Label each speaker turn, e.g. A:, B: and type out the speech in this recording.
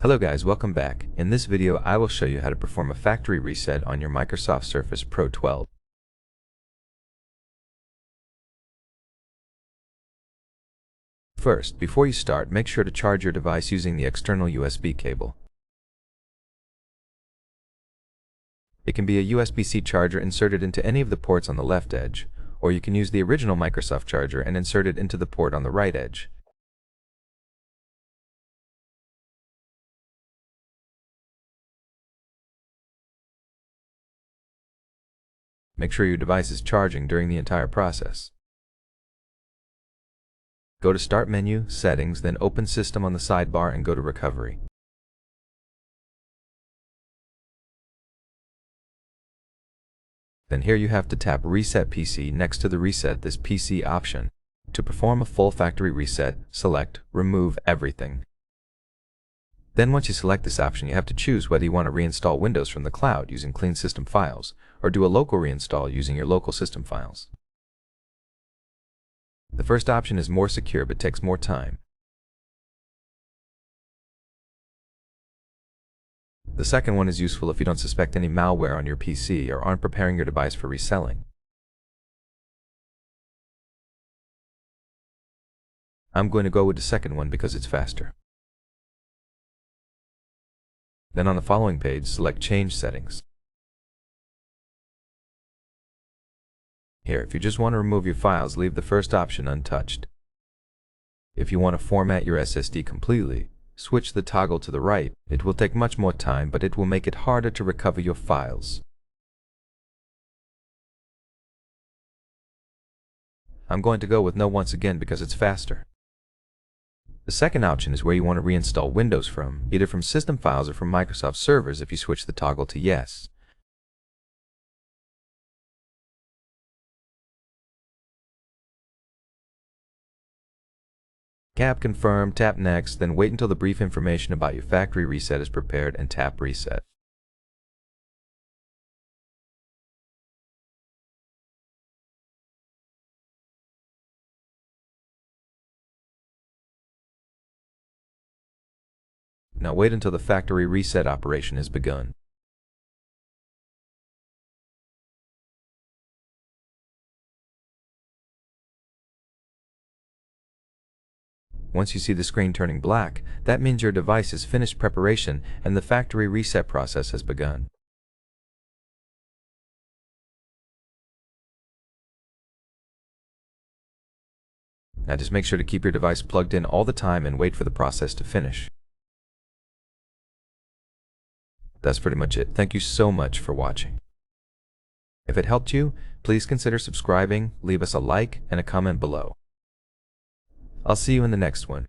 A: Hello guys, welcome back. In this video I will show you how to perform a factory reset on your Microsoft Surface Pro 12. First, before you start, make sure to charge your device using the external USB cable. It can be a USB-C charger inserted into any of the ports on the left edge, or you can use the original Microsoft charger and insert it into the port on the right edge. Make sure your device is charging during the entire process. Go to Start menu, Settings, then open System on the sidebar and go to Recovery. Then here you have to tap Reset PC next to the Reset this PC option. To perform a full factory reset, select Remove Everything. Then once you select this option, you have to choose whether you want to reinstall Windows from the cloud using Clean System Files, or do a local reinstall using your local system files. The first option is more secure but takes more time. The second one is useful if you don't suspect any malware on your PC or aren't preparing your device for reselling. I'm going to go with the second one because it's faster. Then on the following page, select Change Settings. Here, if you just want to remove your files, leave the first option untouched. If you want to format your SSD completely, switch the toggle to the right. It will take much more time, but it will make it harder to recover your files. I'm going to go with No once again because it's faster. The second option is where you want to reinstall Windows from, either from system files or from Microsoft servers if you switch the toggle to Yes. Tap Confirm, tap Next, then wait until the brief information about your factory reset is prepared and tap Reset. Now wait until the factory reset operation is begun. Once you see the screen turning black, that means your device has finished preparation and the factory reset process has begun. Now just make sure to keep your device plugged in all the time and wait for the process to finish. That's pretty much it. Thank you so much for watching. If it helped you, please consider subscribing, leave us a like and a comment below. I'll see you in the next one.